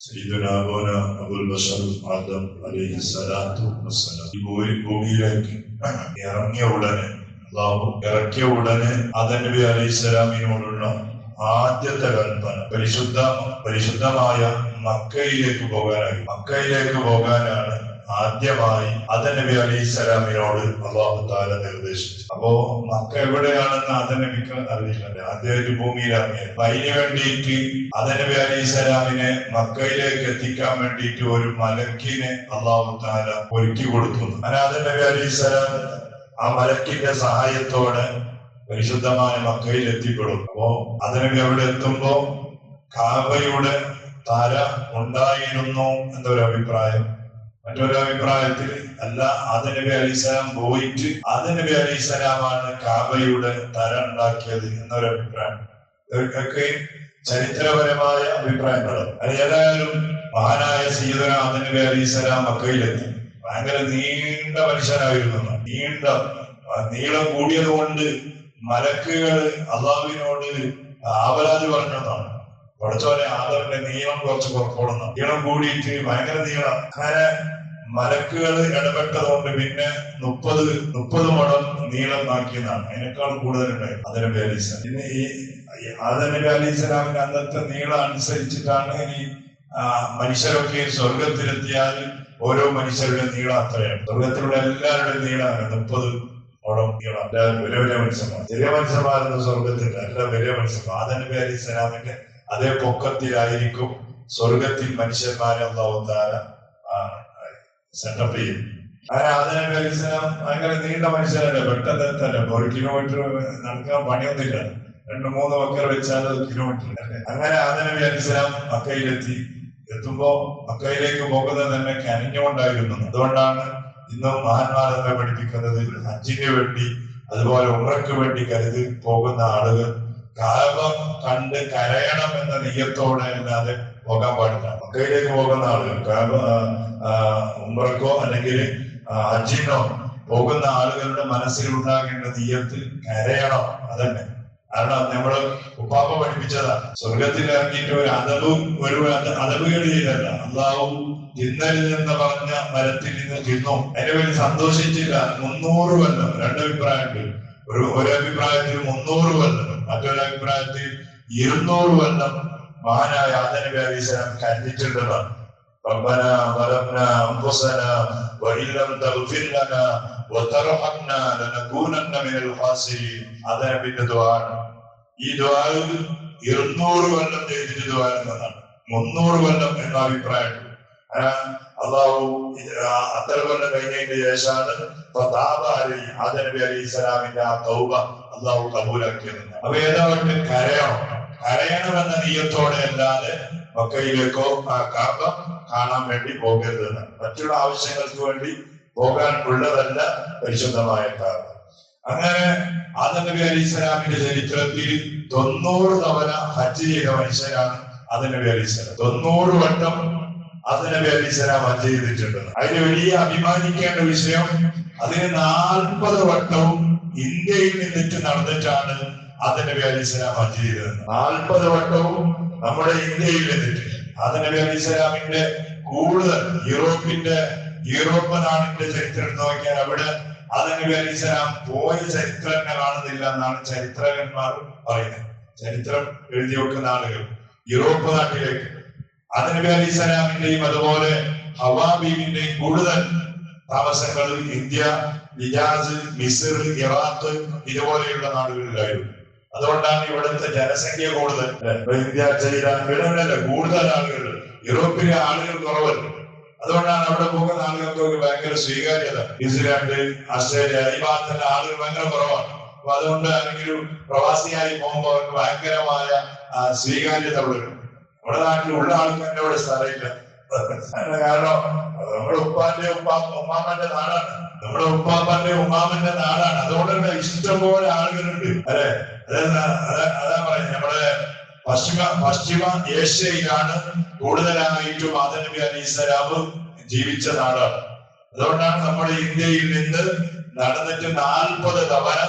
സയ്യിദുനാ മൗലാനാ അബുൽ ബശർ ആദം അലൈഹി സ്വലാത്തു വസ്സലാം ഈ ഭൂമിയിലേക്ക് ഇറക്കിയ ഉടനെ ആദം നബി അലൈഹി സ്വലാമിനോടുള്ള ആദ്യത്തെ കൽപ്പന പരിശുദ്ധമായ മക്കയിലേക്ക് പോകാനാണ് ആദ്യമായി ആദം നബി അലൈഹി സ്വലാമിനോട് അല്ലാഹു തആല നിർദ്ദേശിച്ചു. അപ്പോ മക്ക എവിടെയാണെന്ന് ആദം നബിക്ക് അറിയില്ല, ആദ്യമായിട്ട് ഭൂമിയിലിറങ്ങിയത്. അതിന് വേണ്ടിയിട്ട് ആദം നബി അലൈഹി സ്വലാമിനെ മക്കയിലേക്ക് എത്തിക്കാൻ വേണ്ടിയിട്ട് ഒരു മലക്കിനെ അല്ലാഹു തആല ഒരുക്കി കൊടുത്തു. അങ്ങനെ ആദം നബി അലൈഹി സ്വലാം ആ മലക്കിന്റെ സഹായത്തോടെ പരിശുദ്ധമായ മക്കയിൽ എത്തിപ്പെടും. അപ്പോ ആദം നബി അവിടെ എത്തുമ്പോ കാബയുടെ തല ഉണ്ടായിരുന്നു എന്നൊരു അഭിപ്രായം. മറ്റൊരു അഭിപ്രായത്തിൽ അല്ല, ആദം നബി അലൈഹിസ്സലാം പോയിട്ട് ആദം നബി അലൈഹിസ്സലാമാണ് കാബയുടെ തല ഉണ്ടാക്കിയത് എന്നൊരു അഭിപ്രായം. ഇതൊക്കെ ചരിത്രപരമായ അഭിപ്രായങ്ങളാണ്. ഏതായാലും മഹാനായ സയ്യിദുനാ ആദം നബി അലൈഹിസ്സലാം മക്കയിലെത്തി. ഭയങ്കര നീണ്ട മനുഷ്യനായിരുന്നു. നീളം കൂടിയത് കൊണ്ട് മലക്കുകൾ അള്ളാഹുവിനോട് ആവലാതി പറഞ്ഞതാണ്, കുറച്ചോലെ ആദമിന്റെ നീളം കുറച്ച് കുറക്കണം. നീളം കൂടിയിട്ട് ഭയങ്കര നീളം. അങ്ങനെ മലക്കുകൾ ഇടപെട്ടതുകൊണ്ട് പിന്നെ 30 മുഴം നീളം ആക്കിയതാണ്. അതിനേക്കാൾ കൂടുതലുണ്ടായിരുന്നു ആദം നബി അലൈഹിസ്സലാം. ഇനി ഈ ആദം നബി അലൈഹിസ്സലാമിന്റെ അന്നത്തെ നീളം അനുസരിച്ചിട്ടാണ് ഇനി മനുഷ്യരൊക്കെ സ്വർഗത്തിലെത്തിയാൽ ഓരോ മനുഷ്യരുടെ നീളം അത്രയാണ്. സ്വർഗത്തിലുള്ള എല്ലാവരുടെയും നീളമാണ് 30 മുഴം നീളം. വലിയ മനുഷ്യന്മാർ, ചെറിയ മനുഷ്യന്മാരെന്ന് സ്വർഗത്തില്ല, എല്ലാ വലിയ മനുഷ്യന്മാർ. ആദം നബി അലൈഹിസ്സലാമിന്റെ അതേ പൊക്കത്തിലായിരിക്കും സ്വർഗത്തിൽ മനുഷ്യന്മാരെ അല്ലാഹു തആല സെറ്റപ്പ് ചെയ്യും. അങ്ങനെ ആദം നബി അലൈഹിസ്സലാം ഭയങ്കര നീണ്ട മനുഷ്യരല്ലേ, പെട്ടെന്ന് എത്തല്ലേ. 1 കിലോമീറ്റർ നടക്കാൻ പണിയൊന്നുമില്ല, 2-3 വക്കർ വെച്ചാൽ കിലോമീറ്റർ. അങ്ങനെ ആദം നബി അലൈഹിസ്സലാം എത്തുമ്പോ മക്കയിലേക്ക് പോകുന്നത് തന്നെ കനിഞ്ഞുകൊണ്ടായിരുന്നു. അതുകൊണ്ടാണ് ഇന്നും മഹാന്മാർ നമ്മെ പഠിപ്പിക്കുന്നത് ഹജ്ജിന് വേണ്ടി അതുപോലെ ഉംറയ്ക്ക് വേണ്ടി കരുതി പോകുന്ന ആളുകൾ കാബ കണ്ട് കരയണം എന്ന നിയ്യത്തോടെ അല്ലാതെ പോകാൻ പാടില്ല. മക്കയിലേക്ക് പോകുന്ന ആളുകൾ ഉംറക്കോ അല്ലെങ്കിൽ ഹജ്ജിനോ പോകുന്ന ആളുകളുടെ മനസ്സിൽ ഉണ്ടാകേണ്ട നിയ്യത്ത് കരയണം. അതന്നെ. കാരണം നമ്മള് ഉപ്പാപ്പ പഠിപ്പിച്ചതാണ്, സ്വർഗത്തിൽ ഇറങ്ങിയിട്ട് ഒരു അതവുകൾ ചെയ്തല്ല. അള്ളാഹു തിന്നരുത് എന്ന് പറഞ്ഞ മരത്തിൽ നിന്ന് തിന്നു, അതിന് വേണ്ടി സന്തോഷിച്ചില്ല. 300 കൊല്ലം, 2 അഭിപ്രായത്തിൽ. ഒരു അഭിപ്രായത്തിൽ 300 കൊല്ലം, മറ്റൊരു അഭിപ്രായത്തിൽ 200 കൊല്ലം മഹാനായ ആദം നബി അലൈഹിസ്സലാം കരഞ്ഞിട്ടുള്ളതാണ്. ربنا ظلمنا أنفسنا وإن لم تغفر لنا وترحمنا لنكونن من الخاسرين. ആദം നബിയുടെ ദുആ. ഈ ദുആ 200 കൊല്ലം ചെയ്തിട്ട് ദുആ എന്നതാണ്, 300 കൊല്ലം എന്ന അഭിപ്രായം. അള്ളാഹു അത്ര കൊല്ലം കഴിഞ്ഞതിന്റെ ശേഷമാണ് ആദം നബി അലൈഹിസ്സലാമിന്റെ ആ തൗബ അള്ളാഹു കബൂലാക്കിയത്. അപ്പൊ ഏതാവട്ടെ കരയണമെന്ന നിയ്യത്തോടെ അല്ലാതെ മക്കയിലേക്കോ കാബ കാണാൻ വേണ്ടി പോകരുതെന്ന്. മറ്റുള്ള ആവശ്യങ്ങൾക്ക് വേണ്ടി പോകാൻ ഉള്ളതല്ല പരിശുദ്ധമായ കാബ. അങ്ങനെ ആദം നബി അലൈഹിസ്സലാമിന്റെ ചരിത്രത്തിൽ 90 തവണ ഹജ്ജ് ചെയ്ത മനുഷ്യരാണ് ആദം നബി അലൈഹിസ്സലാം. 90 വട്ടം ആദം നബി അലൈഹിസ്സലാം ഹജ്ജ് ചെയ്തിട്ടുണ്ട്. അതിന് വലിയ അഭിമാനിക്കേണ്ട വിഷയം, അതിന് 40 വട്ടവും ഇന്ത്യയിൽ നിന്നിട്ട് നടന്നിട്ടാണ് ആദം നബി അലൈഹിസ്സലാം ഹജ്ജ് ചെയ്തത്. 40 വട്ടവും നമ്മുടെ ഇന്ത്യയിൽ നിന്നിട്ട്. ആദം നബി അലൈഹിസ്സലാമിന്റെ കൂടുതൽ യൂറോപ്പ് നാടിന്റെ ചരിത്രം നോക്കിയാൽ അവിടെ ആദം നബി അലൈഹിസ്സലാം പോയ ചരിത്രം തന്നെ കാണുന്നില്ല എന്നാണ് ചരിത്രകന്മാർ പറയുന്നത്. ചരിത്രം എഴുതി വെക്കുന്ന ആളുകൾ യൂറോപ്പ് നാട്ടിലേക്ക് ആദം നബി അലൈഹിസ്സലാമിന്റെയും അതുപോലെ ഹവ്വാ ബീവിന്റെയും കൂടുതൽ താമസങ്ങൾ ഇന്ത്യ, ഹിജാസ്, മിസ്ർ, ഇറാഖ് ഇതുപോലെയുള്ള നാടുകളിലായിരുന്നു. അതുകൊണ്ടാണ് ഇവിടുത്തെ ജനസംഖ്യ കൂടുതൽ. ഇന്ത്യ, ചൈന ഇവിടെയല്ല കൂടുതൽ ആളുകൾ, യൂറോപ്പിലെ ആളുകൾ കുറവല്ല. അതുകൊണ്ടാണ് അവിടെ പോകുന്ന ആളുകൾക്ക് ഭയങ്കര സ്വീകാര്യത. ന്യൂസിലാൻഡ്, ഓസ്ട്രേലിയ ഈ ഭാഗത്തുള്ള ആളുകൾ ഭയങ്കര കുറവാണ്. അപ്പൊ അതുകൊണ്ട് ആരെങ്കിലും പ്രവാസിയായി പോകുമ്പോൾ അവർക്ക് ഭയങ്കരമായ സ്വീകാര്യത ഉള്ളവരും. നമ്മുടെ നാട്ടിലുള്ള ആൾക്ക് തന്നെ ഇവിടെ സ്ഥലമില്ല. കാരണം നമ്മുടെ ഉമ്മാമന്റെ നാടാണ്, നമ്മുടെ ഉപ്പാപ്പന്റെ ഉമ്മാമന്റെ നാടാണ്. അതുകൊണ്ട് ഇഷ്ടംപോലെ ആളുകളുണ്ട്. അല്ലെ, അതാ പറയുന്നത്. നമ്മുടെ പശ്ചിമ ഏഷ്യയിലാണ് കൂടുതലായിട്ടും ആദം നബി അലൈഹിസ്സലാം ജീവിച്ച നാടാണ്. അതുകൊണ്ടാണ് നമ്മുടെ ഇന്ത്യയിൽ നിന്ന് നടന്നിട്ട് 40 തവണ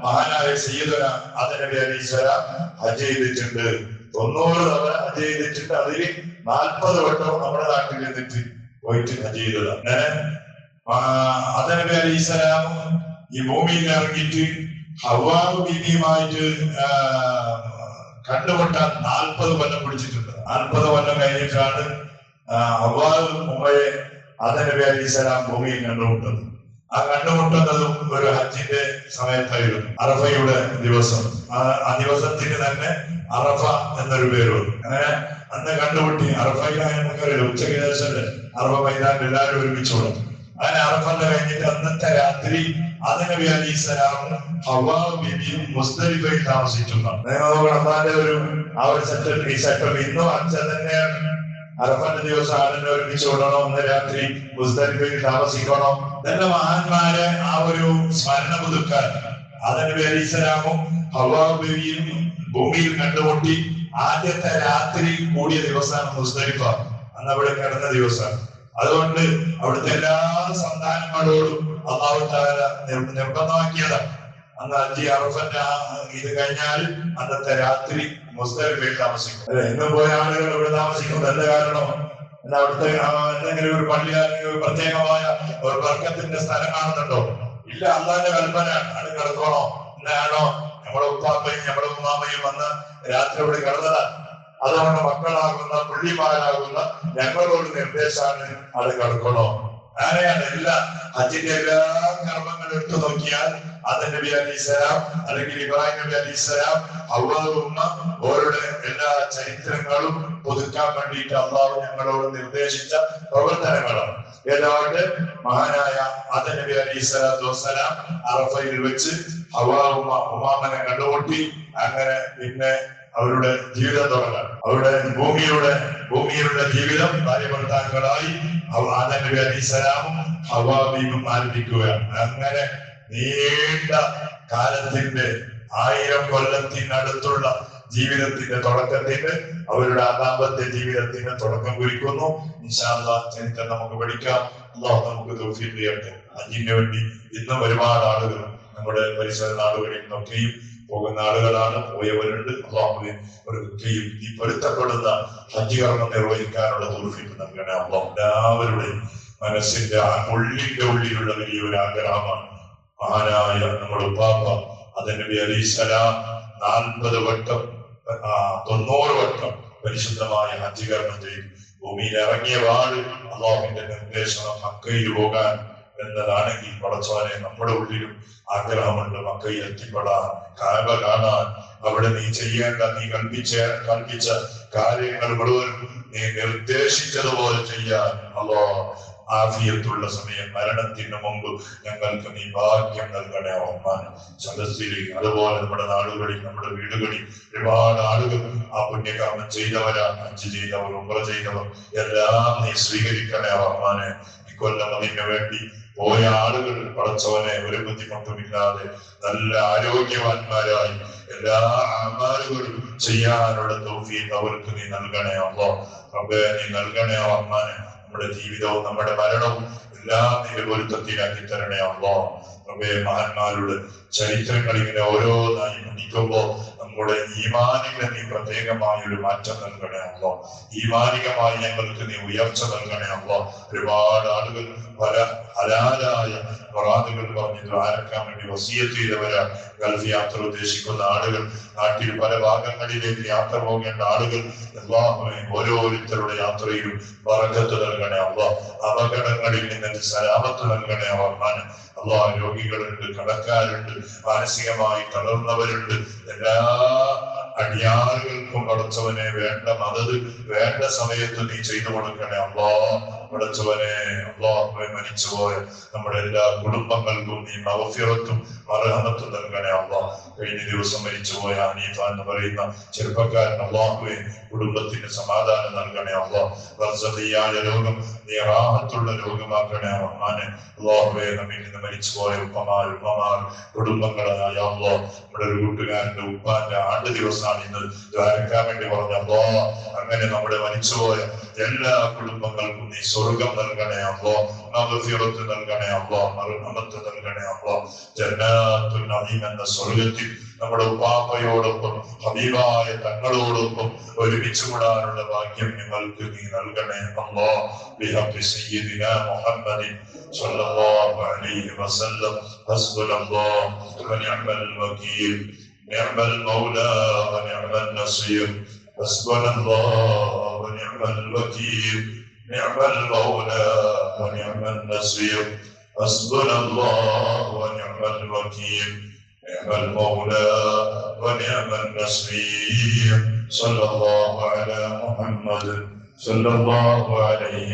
മഹാനായ സയ്യിദുനാ ആദം നബി അലൈഹിസ്സലാം ഹജ്ജ് ചെയ്തിട്ടുണ്ട്. 90 തവണ ഹജ്ജ് ചെയ്തിട്ടുണ്ട്. അതിൽ 40 വട്ടം നമ്മുടെ നാട്ടിൽ നിന്നിട്ട് പോയിട്ട് ഹജ്ജ് ചെയ്തത്. അങ്ങനെ ആദം നബി അലൈഹിസ്സലാം ഈ ഭൂമിയിൽ ഇറങ്ങിയിട്ട് ഹവ്വാ ബീവിയുമായിട്ട് കണ്ടുമുട്ടാൻ 40 കൊല്ലം പിടിച്ചിട്ടുണ്ട്. 40 കൊല്ലം കഴിഞ്ഞിട്ടാണ് ഹവ്വാ ഉമ്മയെ ആദം നബി അലൈഹിസ്സലാം ഭൂമിയിൽ കണ്ടുമുട്ടുന്നത്. ആ കണ്ടുമുട്ടുന്നതും ഒരു ഹജ്ജിന്റെ സമയത്തായിരുന്നു, അറഫയുടെ ദിവസം. ആ ദിവസത്തിന് തന്നെ അറഫ എന്നൊരു പേര് വന്നു. അങ്ങനെ അന്ന് കണ്ടുമുട്ടി. അറഫയിലാണ് നമുക്കറിയാം, ഉച്ചയ്ക്ക് ശേഷം അറഫ മൈതാനിൽ എല്ലാവരും ഒരുമിച്ചോളൂ. അങ്ങനെ അറഫന്റെ കഴിഞ്ഞിട്ട് അന്നത്തെ രാത്രി ആദം നബി അലൈഹിസ്സലാമും ഹവ്വാ ബീവിയും മുസ്ദലിഫയിൽ താമസിച്ചിട്ടുണ്ടാണ്. അള്ളാന്റെ ഒരു ആ ഒരു സെറ്റപ്പ് ഇന്നും അച്ഛൻ തന്നെയാണ്. അറഫന്റെ ദിവസം ആടിനെ ഒരുമിച്ച് വിടണോ, അന്ന് രാത്രി മുസ്ദലിഫയിൽ താമസിക്കണോ, ഇതെല്ലാം മഹാന്മാരെ ആ ഒരു സ്മരണ പുതുക്കാൻ ആദം നബി അലൈഹിസ്സലാമും ഹവ്വാ ബീവിയും ഭൂമിയിൽ കണ്ടുമുട്ടി ആദ്യത്തെ രാത്രി കൂടിയ ദിവസമാണ് മുസ്ദലിഫ. അന്ന് അവിടെ കിടന്ന ദിവസമാണ്. അതുകൊണ്ട് അവിടുത്തെ എല്ലാ സന്താനങ്ങളോടും അല്ലാഹു തആല നിർബന്ധമാക്കിയതാണ്. അന്ന് ഹജ്ജ് അറഫന്റെ ഇത് കഴിഞ്ഞാൽ അന്നത്തെ രാത്രി മുസ്ദലിഫയിൽ താമസിക്കും. അല്ലെ, ഇന്ന് പോയ ആളുകൾ ഇവിടെ താമസിക്കുന്നത് എന്താ കാരണം? എന്താ അവിടുത്തെ എന്തെങ്കിലും ഒരു പള്ളി അല്ലെങ്കിൽ പ്രത്യേകമായ ഒരു ബർക്കത്തിന്റെ സ്ഥലം കാണുന്നുണ്ടോ? ഇല്ല, അള്ളാന്റെ കൽപ്പന അത് കിടക്കണോ എന്നാണോ നമ്മുടെ ഉപ്പാപ്പയും നമ്മുടെ ഉമ്മാമയും വന്ന് രാത്രി ഇവിടെ കിടന്നതാണ്. അതുകൊണ്ട് മക്കളാകുന്ന പുള്ളിമാരാകുന്ന ഞങ്ങളോട് നിർദ്ദേശമാണ് അത് കിടക്കണോ. അങ്ങനെയാണ് എല്ലാ ഹജ്ജിന്റെ എല്ലാ കർമ്മങ്ങളും എടുത്തു നോക്കിയാൽ ആദം നബി അലൈഹിസ്സലാം അല്ലെങ്കിൽ ഇബ്രാഹിം നബി അലൈഹിസ്സലാം ഹവ്വാ ഉമ്മ അവരുടെ എല്ലാ ചരിത്രങ്ങളും പുതുക്കാൻ വേണ്ടിയിട്ട് അള്ളാഹു ഞങ്ങളോട് നിർദ്ദേശിച്ച പ്രവർത്തനങ്ങളാണ്. ഏതാണ്ട് മഹാനായ ആദം നബി അലൈഹിസ്സലാത്തു വസ്സലാം അറഫയിൽ വെച്ച് ഹവ്വാ ഉമ്മാമനെ കണ്ടുമുട്ടി. അങ്ങനെ പിന്നെ അവരുടെ ജീവിതം തുടങ്ങാൻ, അവരുടെ ഭൂമിയുടെ ജീവിതം ഭാര്യ ഭർത്താക്കളായി ആദം നബി അലൈഹിസ്സലാമും ഹവ്വാ ബീവിയും ആരംഭിക്കുകയാണ്. അങ്ങനെ നീണ്ട കാലത്തിന്റെ 1000 കൊല്ലത്തിനടുത്തുള്ള ജീവിതത്തിന്റെ തുടക്കത്തിന് അവരുടെ ആദാമ്പത്യ ജീവിതത്തിന് തുടക്കം കുറിക്കുന്നു. ഇൻഷാ അല്ലാഹ് ചരിത്രം നമുക്ക് പഠിക്കാം. അല്ലാഹു നമുക്ക് തൗഫീഖ് ചെയ്യട്ടെ. ഹജ്ജിന് വേണ്ടി ഇന്നും ഒരുപാട് ആളുകൾ നമ്മുടെ പരിസര നാടുകളിൽ നിന്നൊക്കെയും പോകുന്ന ആളുകളാണ്, പോയവരുണ്ട്. അല്ലാഹുവേ അവർക്കൊക്കെയും ഈ പൊരുത്തപ്പെടുന്ന ഹജ്ജ് കർമ്മം നിർവഹിക്കാനുള്ള തൗഫീഖ് നൽകണേ. അല്ലാഹു എല്ലാവരുടെയും മനസ്സിന്റെ ഉള്ളിന്റെ ഉള്ളിലുള്ള വലിയൊരു ആഗ്രഹമാണ്. മഹാനായ നമ്മുടെ ഉപ്പാപ്പ ആദം നബി അലൈഹിസ്സലാം 40 വട്ടം 90 വട്ടം പരിശുദ്ധമായ ഹജ്ജ് കർമ്മം ചെയ്തു. ഭൂമിയിൽ ഇറങ്ങിയ പാട് അല്ലാഹുവിന്റെ നിർദ്ദേശം മക്കയിൽ പോകാൻ എന്നതാണെങ്കിൽ പടച്ചോനെ നമ്മുടെ ഉള്ളിലും ആഗ്രഹമുണ്ട് മക്കയിൽ എത്തിപ്പെടാൻ, കഅബ കാണാൻ, അവിടെ നീ ചെയ്യേണ്ട, നീ കൽപ്പിച്ച കാര്യങ്ങൾ മുഴുവൻ നീ നിർദ്ദേശിച്ചതുപോലെ ചെയ്യാൻ അല്ലാഹ് ആഫിയത്തുള്ള സമയം മരണത്തിന് മുമ്പ് ഞങ്ങൾക്ക് നീ ഭാഗ്യം നൽകണേ റഹ്മാൻ. സദസ്സിൽ അതുപോലെ നമ്മുടെ നാടുകളിൽ നമ്മുടെ വീടുകളിൽ ഒരുപാട് ആളുകൾ ആ പുണ്യകർമ്മം ചെയ്തവരാണ്. ഹജ്ജ് ചെയ്തവർ, ഉംറ ചെയ്തവർ എല്ലാം നീ സ്വീകരിക്കണേ റഹ്മാനെ. ഇക്കൊല്ലം അതിന് വേണ്ടി പോയ ആളുകൾ പടച്ചവനെ ഒരു ബുദ്ധിമുട്ടുമില്ലാതെ നല്ല ആരോഗ്യവാന്മാരായി എല്ലാ അമാലുകളും ചെയ്യാനുള്ള തൗഫീഖ് അവർക്ക് നീ നൽകണേ അല്ലാഹ്. റബ്ബേ നീ നൽകണേ റഹ്മാനെ. നമ്മുടെ ജീവിതവും നമ്മുടെ മരണവും എല്ലാം നിന്റെ പൊരുത്തത്തിലാക്കി തരണേ അല്ലാഹ്. റബ്ബേ മഹാന്മാരുടെ ചരിത്രങ്ങൾ ഇങ്ങനെ ഓരോന്നായി പഠിക്കുമ്പോ നമ്മുടെ ഈമാനിക നീ പ്രത്യേകമായ ഒരു മാറ്റം നൽകണേ അല്ലാഹ്. ഈമാനികമായി ഞങ്ങൾക്ക് നീ ഉയർച്ച നൽകണേ അല്ലാഹ്. ഒരുപാട് ആളുകൾ പല ഹലാലായ മുറാദുകൾ പറഞ്ഞ് ദ്വാരക്കാൻ വേണ്ടി വസിയത്ത് ചെയ്തവരാ. ഗൾഫ് യാത്ര ഉദ്ദേശിക്കുന്ന ആളുകൾ, നാട്ടിൽ പല ഭാഗങ്ങളിലേക്ക് യാത്ര പോകേണ്ട ആളുകൾ, അല്ലാഹുവേ ഓരോരുത്തരുടെ യാത്രയിലും ബറക്കത്ത് നൽകണേ അല്ലാഹ്. അപകടങ്ങളിൽ നിന്ന് സലാമത്ത് നൽകണേ റഹ്മാൻ. അല്ലാഹ് രോഗികളുണ്ട്, കടക്കാരുണ്ട്, മാനസികമായി തളർന്നവരുണ്ട്. എല്ലാ അടിയാറുകൾക്കും പടച്ചവനെ വേണ്ട മദത് വേണ്ട സമയത്ത് നീ ചെയ്തു കൊടുക്കണേ അല്ലാഹ്. പടച്ചവനെ അല്ലാഹുവേ മരിച്ചുപോയ നമ്മുടെ എല്ലാ കുടുംബങ്ങൾക്കും നീ മഗ്ഫിറത്തും മർഹമത്തും നൽകണേ അല്ലാഹ്. കഴിഞ്ഞ ദിവസം മരിച്ചുപോയ ഹനീഫ എന്ന് പറയുന്ന ചെറുപ്പക്കാരൻ അല്ലാഹുവേ കുടുംബത്തിന് സമാധാനം നൽകണേ അല്ലാഹ്. ബർസഖിയായ രോഗം നീ റാഹത്തുള്ള രോഗമാക്കണേ റഹ്മാനെ. അല്ലാഹുവേ നമ്മിൽ നിന്ന് മരിച്ചുപോയ ഉമ്മമാർ കുടുംബങ്ങളായ അല്ലാഹ്. നമ്മുടെ ഒരു കൂട്ടുകാരന്റെ ഉപ്പാന്റെ ആണ്ട് ദിവസം ദിവസമാണ് ഇന്ന് ദ്വാരക്കാൻ വേണ്ടി പറഞ്ഞപ്പോ അങ്ങനെ നമ്മുടെ മരിച്ചുപോയ എല്ലാ കുടുംബങ്ങൾക്കും നീ സ്വർഗം നൽകണേ അല്ലോ, മഗ്ഫിറത്ത് നൽകണേ അല്ലോ, മർഹമത്ത് നൽകണേ അല്ലോ. ജന്നാത്തുൽ നഈം എന്ന സ്വർഗത്തിൽ നമ്മുടെ ഉപ്പാപ്പയോടൊപ്പം ഹബീബായ തങ്ങളോടൊപ്പം ഒരുമിച്ച് കൂടാനുള്ള ഭാഗ്യം ഞങ്ങൾക്ക് നീ നൽകണേ അല്ലോ. ബിഹഖി സയ്യിദിനാ മുഹമ്മദിൻ സ്വല്ലല്ലാഹു അലൈഹി വസല്ലം. ഹസ്ബുനല്ലാഹു വനിഅമൽ വകീൽ. نعم المولى ونعم النصير. حسبنا الله ونعم الوكيل. نعم المولى ونعم النصير. حسبنا الله ونعم الوكيل. نعم المولى ونعم النصير. صلى الله على محمد صلى الله عليه